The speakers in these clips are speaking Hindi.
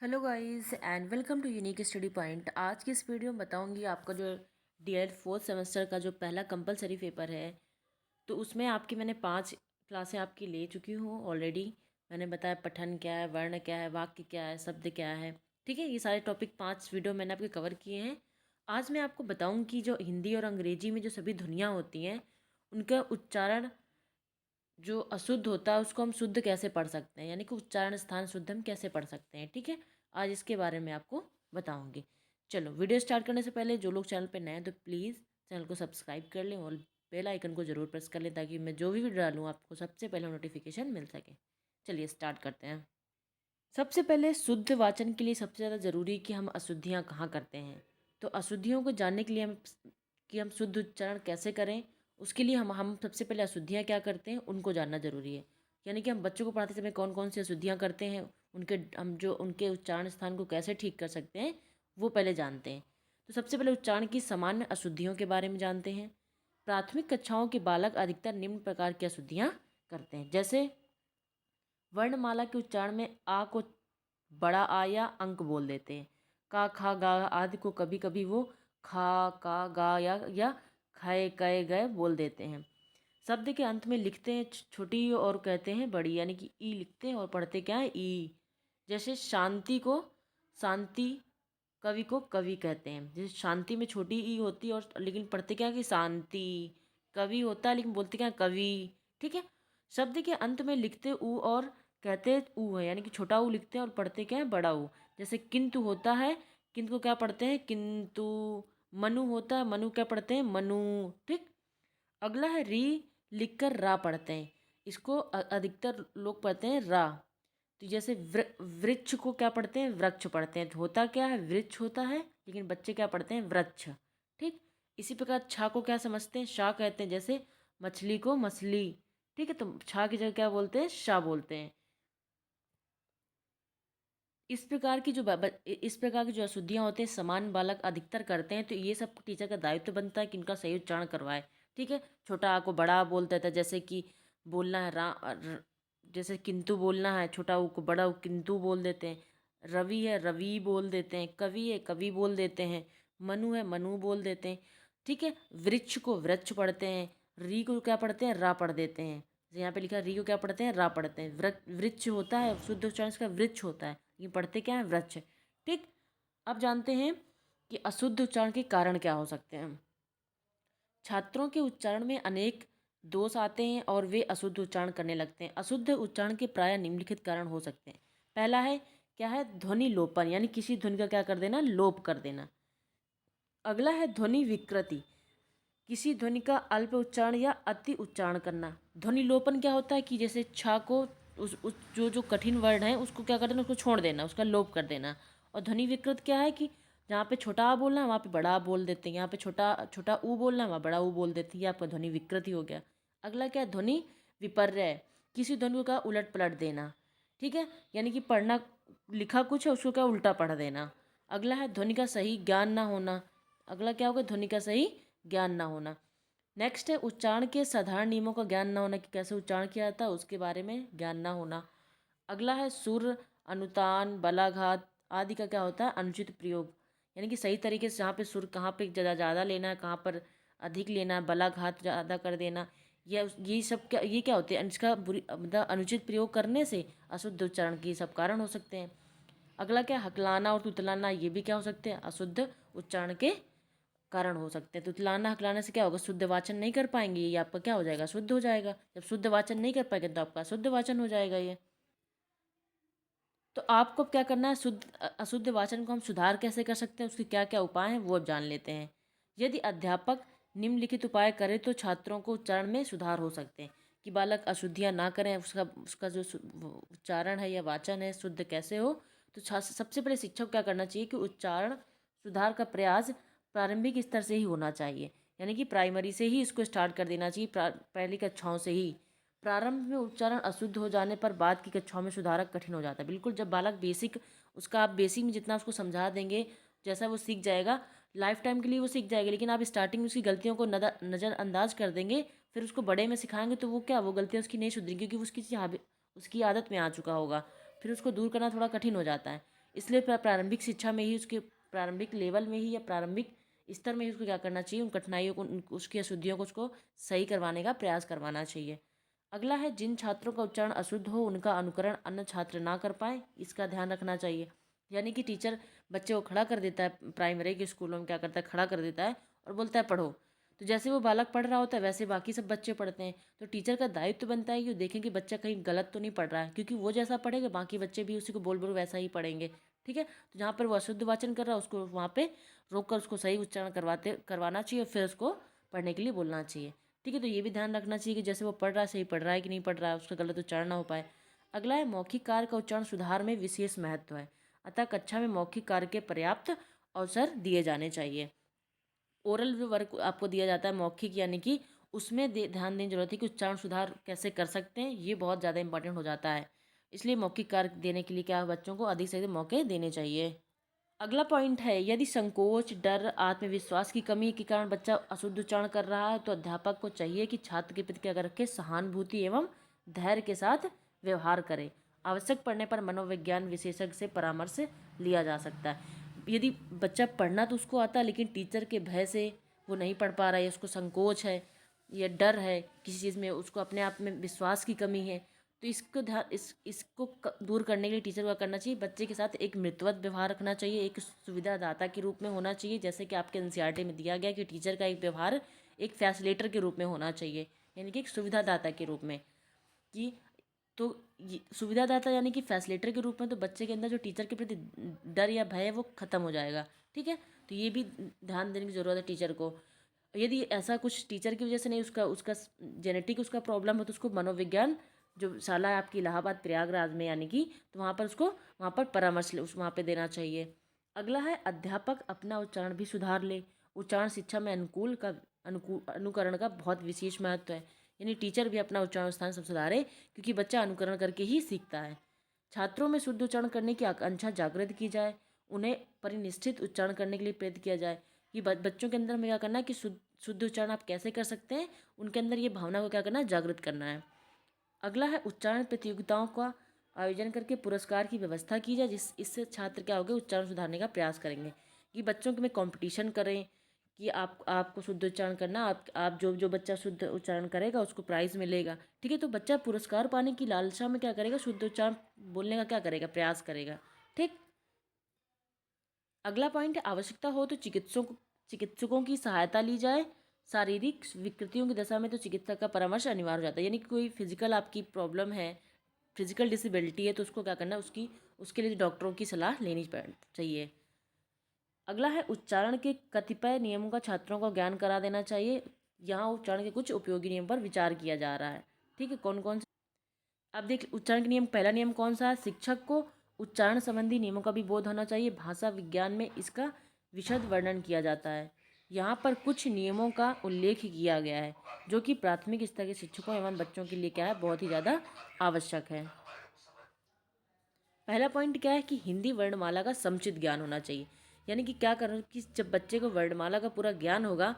Hello guys and welcome to unique study point. आज की इस वीडियो में बताऊंगी आपका जो डीएलएड फोर्थ सेमेस्टर का जो पहला कंपलसरी पेपर है, तो उसमें आपकी मैंने 5 क्लासें आपकी ले चुकी हूँ ऑलरेडी। मैंने बताया पठन क्या है, वर्ण क्या है, वाक्य क्या है, शब्द क्या है। ठीक है, ये सारे टॉपिक 5 वीडियो मैंने आपके कवर किए हैं। आज मैं आपको बताऊँगी कि जो हिंदी और अंग्रेजी में जो सभी ध्वनियाँ होती हैं उनका उच्चारण जो अशुद्ध होता है उसको हम शुद्ध कैसे पढ़ सकते हैं, यानी कि उच्चारण स्थान शुद्ध हम कैसे पढ़ सकते हैं। ठीक है, आज इसके बारे में आपको बताऊंगी। चलो, वीडियो स्टार्ट करने से पहले जो लोग चैनल पर नए हैं तो प्लीज़ चैनल को सब्सक्राइब कर लें और बेल आइकन को ज़रूर प्रेस कर लें ताकि मैं जो भी वीडियो डालूँ आपको सबसे पहले नोटिफिकेशन मिल सके। चलिए स्टार्ट करते हैं। सबसे पहले शुद्ध वाचन के लिए सबसे ज़्यादा ज़रूरी कि हम अशुद्धियाँ कहाँ करते हैं। तो अशुद्धियों को जानने के लिए हम शुद्ध उच्चारण कैसे करें, उसके लिए हम सबसे पहले अशुद्धियाँ क्या करते हैं उनको जानना ज़रूरी है। यानी कि हम बच्चों को पढ़ाते समय कौन कौन सी अशुद्धियाँ करते हैं, उनके उच्चारण स्थान को कैसे ठीक कर सकते हैं वो पहले जानते हैं। तो सबसे पहले उच्चारण की सामान्य अशुद्धियों के बारे में जानते हैं। प्राथमिक कक्षाओं के बालक अधिकतर निम्न प्रकार की अशुद्धियाँ करते हैं, जैसे वर्णमाला के उच्चारण में आ को बड़ा आ या अंक बोल देते हैं। का खा गा आदि को कभी कभी वो खा का गा या खाए कए गए बोल देते हैं। शब्द के अंत में लिखते हैं छोटी ई और कहते हैं बड़ी, यानी कि ई लिखते हैं और पढ़ते क्या है ई। जैसे शांति को शांति, कवि को कवि कहते हैं। जैसे शांति में छोटी ई होती है और लेकिन पढ़ते क्या है कि शांति। कवि होता है लेकिन बोलते क्या है कवि। ठीक है, शब्द के अंत में लिखते ऊ और कहते ऊ है, यानी कि छोटा ऊ लिखते हैं और पढ़ते क्या है बड़ा ऊ। जैसे किंतु होता है, किंतु को क्या पढ़ते हैं किंतु। मनु होता है, मनु क्या पढ़ते हैं मनु। ठीक, अगला है री, लिखकर रा पढ़ते हैं। इसको अधिकतर लोग पढ़ते हैं रा। तो जैसे वृक्ष को क्या पढ़ते हैं वृक्ष पढ़ते हैं। होता क्या है वृक्ष होता है लेकिन बच्चे क्या पढ़ते हैं वृक्ष। ठीक, इसी प्रकार छा को क्या समझते हैं शा कहते हैं। जैसे मछली को मछली। ठीक है, तो छा की जगह क्या बोलते हैं शा बोलते हैं। इस प्रकार की जो अशुद्धियाँ होती हैं समान बालक अधिकतर करते हैं, तो ये सब टीचर का दायित्व बनता है कि इनका सही उच्चारण करवाए। ठीक है, छोटा आ को बड़ा बोल देता है, जैसे कि बोलना है जैसे किंतु बोलना है, छोटा ऊ को बड़ा ऊ किंतु बोल देते हैं। रवि है रवि बोल देते हैं, कवि है कवि बोल देते हैं, मनु है मनु बोल देते हैं। ठीक है, वृक्ष को वृक्ष पढ़ते हैं, री को क्या पढ़ते हैं रा पढ़ देते हैं। जैसे यहाँ पे लिखा है री को क्या पढ़ते हैं रा पढ़ते हैं। वृक्ष होता है, शुद्ध उच्चारण इसका वृक्ष होता है, ये पढ़ते क्या है वृक्ष। ठीक, अब जानते हैं कि अशुद्ध उच्चारण के कारण क्या हो सकते हैं। छात्रों के उच्चारण में अनेक दोष आते हैं और वे अशुद्ध उच्चारण करने लगते हैं। अशुद्ध उच्चारण के प्राय निम्नलिखित कारण हो सकते हैं। पहला है क्या है ध्वनि लोपन, यानी किसी ध्वनि का क्या कर देना लोप कर देना। अगला है ध्वनि विकृति, किसी ध्वनि का अल्प उच्चारण या अति उच्चारण करना। ध्वनि लोपन क्या होता है कि जैसे छा को उस जो कठिन वर्ड है उसको क्या कर देना उसको छोड़ देना, उसका लोप कर देना। और ध्वनि विकृत क्या है कि जहाँ पे छोटा आ बोलना है वहाँ पे बड़ा आ बोल देते हैं, यहाँ पे छोटा छोटा ऊ बोलना है वहाँ बड़ा ऊ बोल देते हैं, ये आपका ध्वनि विकृति हो गया। अगला क्या है ध्वनि विपर्य, किसी ध्वनि का उलट पलट देना। ठीक है, यानी कि पढ़ना लिखा कुछ है उसको क्या उल्टा पढ़ देना। अगला है ध्वनि का सही ज्ञान ना होना। अगला क्या होगा ध्वनि का सही ज्ञान ना होना। नेक्स्ट है उच्चारण के साधारण नियमों का ज्ञान ना होना कि कैसे उच्चारण किया जाता है उसके बारे में ज्ञान ना होना। अगला है सुर, अनुतान, बलाघात आदि का क्या होता है अनुचित प्रयोग, यानी कि सही तरीके से जहाँ पे सुर कहाँ पे ज़्यादा लेना है, कहाँ पर अधिक लेना है, बलाघात ज़्यादा कर देना। ये सब क्या ये क्या होते हैं इसका बुरी मतलब अनुचित प्रयोग करने से अशुद्ध उच्चारण के सब कारण हो सकते हैं। अगला क्या हकलाना और तुतलाना, ये भी क्या हो सकते हैं अशुद्ध उच्चारण के कारण हो सकते हैं। तुतलाना हकलाने से क्या होगा शुद्ध वाचन नहीं कर पाएंगे, ये आपका क्या हो जाएगा शुद्ध हो जाएगा। जब शुद्ध वाचन नहीं कर पाएंगे तो आपका शुद्ध वाचन हो जाएगा ये। तो आपको क्या करना है अशुद्ध वाचन को हम सुधार कैसे कर सकते हैं, उसके क्या क्या उपाय हैं वो अब जान लेते हैं। यदि अध्यापक निम्नलिखित उपाय करें तो छात्रों को उच्चारण में सुधार हो सकते हैं। कि बालक अशुद्धियाँ ना करें, उसका उसका जो उच्चारण है या वाचन है शुद्ध कैसे हो। तो सबसे पहले शिक्षक को क्या करना चाहिए कि उच्चारण सुधार का प्रयास प्रारंभिक स्तर से ही होना चाहिए, यानी कि प्राइमरी से ही इसको स्टार्ट कर देना चाहिए, पहली कक्षाओं से ही। प्रारंभ में उच्चारण अशुद्ध हो जाने पर बाद की कक्षाओं में सुधारक कठिन हो जाता है। बिल्कुल, जब बालक बेसिक उसका आप बेसिक में जितना उसको समझा देंगे जैसा वो सीख जाएगा, लाइफ टाइम के लिए वो सीख जाएगा। लेकिन आप स्टार्टिंग में उसकी गलतियों को नज़रअंदाज कर देंगे, फिर उसको बड़े में सिखाएंगे तो वो क्या वो गलतियाँ उसकी नहीं सुधरेंगी क्योंकि उसकी आदत में आ चुका होगा, फिर उसको दूर करना थोड़ा कठिन हो जाता है। इसलिए प्रारंभिक शिक्षा में ही, उसके प्रारंभिक लेवल में ही या प्रारंभिक स्तर में ही उसको क्या करना चाहिए, उन कठिनाइयों को, उसकी अशुद्धियों को उसको सही करवाने का प्रयास करवाना चाहिए। अगला है, जिन छात्रों का उच्चारण अशुद्ध हो उनका अनुकरण अन्य छात्र ना कर पाए, इसका ध्यान रखना चाहिए। यानी कि टीचर बच्चे को खड़ा कर देता है, प्राइमरी के स्कूलों में क्या करता है, खड़ा कर देता है और बोलता है पढ़ो। तो जैसे वो बालक पढ़ रहा होता है वैसे बाकी सब बच्चे पढ़ते हैं। तो टीचर का दायित्व बनता है कि वो देखें कि बच्चा कहीं गलत तो नहीं पढ़ रहा है, क्योंकि वो जैसा पढ़ेगा बाकी बच्चे भी उसी को बोल बोल वैसा ही पढ़ेंगे। ठीक है, तो जहाँ पर वो अशुद्ध वाचन कर रहा है उसको वहाँ पे रोक कर उसको सही उच्चारण करवाना चाहिए और फिर उसको पढ़ने के लिए बोलना चाहिए। ठीक है, तो ये भी ध्यान रखना चाहिए कि जैसे वो पढ़ रहा है सही पढ़ रहा है कि नहीं पढ़ रहा है, उसका गलत उच्चारण ना हो पाए। अगला है, मौखिक कार्य का उच्चारण सुधार में विशेष महत्व है, अतः कक्षा में मौखिक कार्य के पर्याप्त अवसर दिए जाने चाहिए। ओरल जो वर्क आपको दिया जाता है मौखिक, यानी कि उसमें ध्यान देने की जरूरत है कि उच्चारण सुधार कैसे कर सकते हैं, ये बहुत ज़्यादा इंपॉर्टेंट हो जाता है। इसलिए मौखिक कार्य देने के लिए क्या बच्चों को अधिक से अधिक मौके देने चाहिए। अगला पॉइंट है, यदि संकोच, डर, आत्मविश्वास की कमी के कारण बच्चा अशुद्ध उच्चारण कर रहा है तो अध्यापक को चाहिए कि छात्र के प्रति क्या रखे, सहानुभूति एवं धैर्य के साथ व्यवहार करे। आवश्यक पड़ने पर मनोविज्ञान विशेषज्ञ से परामर्श लिया जा सकता है। यदि बच्चा पढ़ना तो उसको आता है लेकिन टीचर के भय से वो नहीं पढ़ पा रहा है, उसको संकोच है या डर है किसी चीज़ में, उसको अपने आप में विश्वास की कमी है, तो इसको ध्यान इसको दूर करने के लिए टीचर को करना चाहिए, बच्चे के साथ एक मित्रवत व्यवहार रखना चाहिए, एक सुविधादाता के रूप में होना चाहिए। जैसे कि आपके एनसीईआरटी में दिया गया कि टीचर का एक व्यवहार एक फैसिलिटेटर के रूप में होना चाहिए, यानी कि एक सुविधादाता के रूप में। कि तो सुविधादाता यानी कि फैसिलिटेटर के रूप में, तो बच्चे के अंदर जो टीचर के प्रति डर या भय है वो खत्म हो जाएगा। ठीक है, तो ये भी ध्यान देने की ज़रूरत है टीचर को। यदि ऐसा कुछ टीचर की वजह से नहीं, उसका उसका जेनेटिक उसका प्रॉब्लम हो, तो उसको मनोविज्ञान जो शाला है आपकी इलाहाबाद प्रयागराज में, यानी कि तो वहाँ पर उसको वहाँ पर परामर्श वहाँ पर देना चाहिए। अगला है, अध्यापक अपना उच्चारण भी सुधार ले। उच्चारण शिक्षा में अनुकरण का बहुत विशेष महत्व है। यानी टीचर भी अपना उच्चारण स्थान सब सुधारे, क्योंकि बच्चा अनुकरण करके ही सीखता है। छात्रों में शुद्ध उच्चारण करने की आकांक्षा जागृत की जाए, उन्हें परिनिष्ठित उच्चारण करने के लिए प्रेरित किया जाए कि बच्चों के अंदर में क्या करना है कि शुद्ध उच्चारण आप कैसे कर सकते हैं, उनके अंदर ये भावना को क्या करना है, जागृत करना है। अगला है, उच्चारण प्रतियोगिताओं का आयोजन करके पुरस्कार की व्यवस्था की जाए, इससे छात्र क्या होगा, उच्चारण सुधारने का प्रयास करेंगे। कि बच्चों के में कंपटीशन करें कि आपको शुद्ध उच्चारण करना, आप जो बच्चा शुद्ध उच्चारण करेगा उसको प्राइज़ मिलेगा। ठीक है, तो बच्चा पुरस्कार पाने की लालसा में क्या करेगा, शुद्ध उच्चारण बोलने का क्या करेगा, प्रयास करेगा। ठीक, अगला पॉइंट है, आवश्यकता हो तो चिकित्सकों की सहायता ली जाए। शारीरिक विकृतियों की दशा में तो चिकित्सक का परामर्श अनिवार्य हो जाता है। यानी कि कोई फिजिकल आपकी प्रॉब्लम है, फिजिकल डिसेबिलिटी है, तो उसको क्या करना है, उसके लिए डॉक्टरों की सलाह लेनी चाहिए। अगला है, उच्चारण के कतिपय नियमों का छात्रों को ज्ञान करा देना चाहिए। यहाँ उच्चारण के कुछ उपयोगी नियम पर विचार किया जा रहा है। ठीक है, कौन कौन से, अब देख उच्चारण के नियम। पहला नियम कौन सा है, शिक्षक को उच्चारण संबंधी नियमों का भी बोध होना चाहिए। भाषा विज्ञान में इसका विशद वर्णन किया जाता है। यहाँ पर कुछ नियमों का उल्लेख किया गया है जो कि प्राथमिक स्तर के शिक्षकों एवं बच्चों के लिए क्या है, बहुत ही ज़्यादा आवश्यक है। पहला पॉइंट क्या है कि हिंदी वर्णमाला का समुचित ज्ञान होना चाहिए। यानी कि क्या करना कि जब बच्चे को वर्णमाला का पूरा ज्ञान होगा,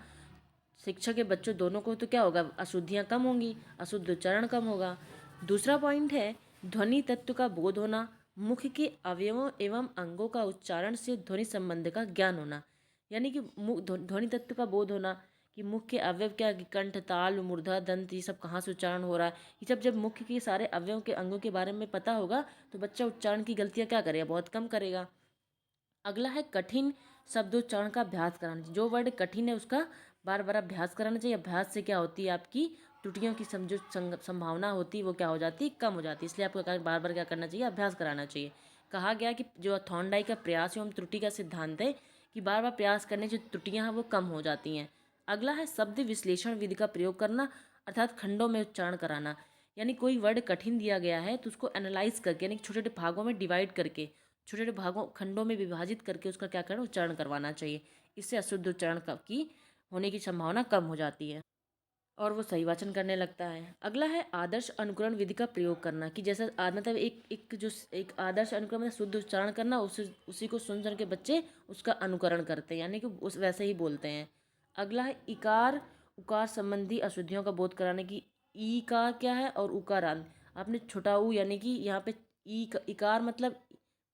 शिक्षक के बच्चों दोनों को, तो क्या होगा, अशुद्धियाँ कम होंगी, अशुद्ध उच्चारण कम होगा। दूसरा पॉइंट है, ध्वनि तत्व का बोध होना। मुख के अवयवों एवं अंगों का उच्चारण से ध्वनि संबंध का ज्ञान होना। यानी कि ध्वनि तत्व का बोध होना कि मुख के अवयव क्या, कि कंठ, ताल, मूर्धा, दंत, ये सब कहाँ से उच्चारण हो रहा है। ये सब जब मुख्य के सारे अवयवों के अंगों के बारे में पता होगा तो बच्चा उच्चारण की गलतियाँ क्या करेगा, बहुत कम करेगा। अगला है, कठिन शब्दोच्चारण का अभ्यास कराना चाहिए। जो वर्ड कठिन है उसका बार बार अभ्यास कराना चाहिए। अभ्यास से क्या होती है, आपकी त्रुटियों की जो संभावना होती है वो क्या हो जाती है, कम हो जाती है। इसलिए आपको बार बार क्या करना चाहिए, अभ्यास कराना चाहिए। कहा गया कि जो थॉर्नडाइक का प्रयास एवं त्रुटि का सिद्धांत है कि बार बार प्रयास करने से जो त्रुटियाँ हैं वो कम हो जाती हैं। अगला है, शब्द विश्लेषण विधि का प्रयोग करना, अर्थात खंडों में उच्चारण कराना। यानी कोई वर्ड कठिन दिया गया है तो उसको एनालाइज करके, यानी छोटे छोटे भागों में डिवाइड करके, छोटे छोटे भागों खंडों में विभाजित करके उसका क्या करना, उच्चारण करवाना चाहिए। इससे अशुद्ध उच्चारण की होने की संभावना कम हो जाती है और वो सही वाचन करने लगता है। अगला है, आदर्श अनुकरण विधि का प्रयोग करना। कि जैसे मतलब एक आदर्श अनुकरण में शुद्ध उच्चारण करना, उसी को सुन के बच्चे उसका अनुकरण करते हैं, यानी कि उस वैसे ही बोलते हैं। अगला है, इकार उकार संबंधी अशुद्धियों का बोध कराने की। ई का क्या है और उकारांत, आपने छोटा ऊ, यानी कि यहाँ पे इकार मतलब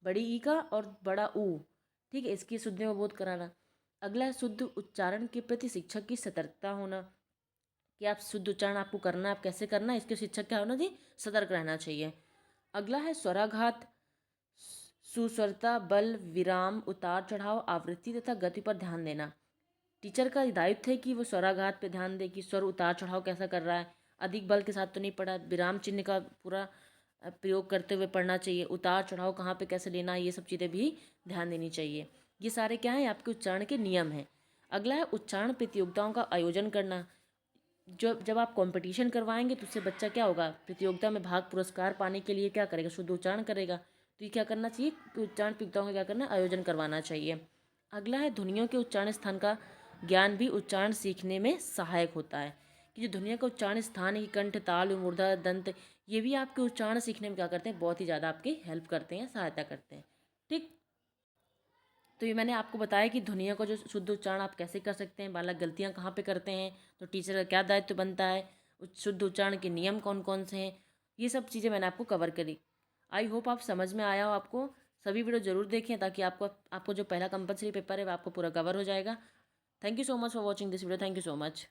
बड़ी ई का और बड़ा ऊ, ठीक है, इसकी शुद्धियों का बोध कराना। अगला है शुद्ध उच्चारण के प्रति शिक्षक की सतर्कता होना, कि आप शुद्ध उच्चारण आपको करना है, आप कैसे करना है, इसके शिक्षक क्या होना चाहिए, सतर्क रहना चाहिए। अगला है स्वराघात, सुस्वरता, बल, विराम, उतार चढ़ाव, आवृत्ति तथा गति पर ध्यान देना। टीचर का दायित्व है कि वो स्वराघात पे ध्यान दे कि स्वर उतार चढ़ाव कैसा कर रहा है, अधिक बल के साथ तो नहीं पढ़ा, विराम चिन्ह का पूरा प्रयोग करते हुए पढ़ना चाहिए, उतार चढ़ाव कहाँ पे कैसे लेना है, ये सब चीज़ें भी ध्यान देनी चाहिए। ये सारे क्या हैं, आपके उच्चारण के नियम हैं। अगला है उच्चारण प्रतियोगिताओं का आयोजन करना। जब आप कंपटीशन करवाएंगे तो उससे बच्चा क्या होगा, प्रतियोगिता में भाग पुरस्कार पाने के लिए क्या करेगा, शुद्ध उच्चारण करेगा। तो ये क्या करना चाहिए कि उच्चारण प्रतियोगिताओं का क्या करना है, आयोजन करवाना चाहिए। अगला है ध्वनियों के उच्चारण स्थान का ज्ञान भी उच्चारण सीखने में सहायक होता है, कि जो ध्वनियों का उच्चारण स्थान है, कंठ, ताल, मूर्धा, दंत, ये भी आपके उच्चारण सीखने में क्या करते हैं, बहुत ही ज़्यादा आपकी हेल्प करते हैं, सहायता करते हैं। ठीक, तो ये मैंने आपको बताया कि ध्वनियों का जो शुद्ध उच्चारण आप कैसे कर सकते हैं, बालक गलतियाँ कहाँ पे करते हैं, तो टीचर का क्या दायित्व बनता है, शुद्ध उच्चारण के नियम कौन कौन से हैं, ये सब चीज़ें मैंने आपको कवर करी। आई होप आप समझ में आया हो आपको। सभी वीडियो जरूर देखें ताकि आपको जो पहला कंपलसरी पेपर है वो आपको पूरा कवर हो जाएगा। Thank you so much for watching this video. Thank you so much.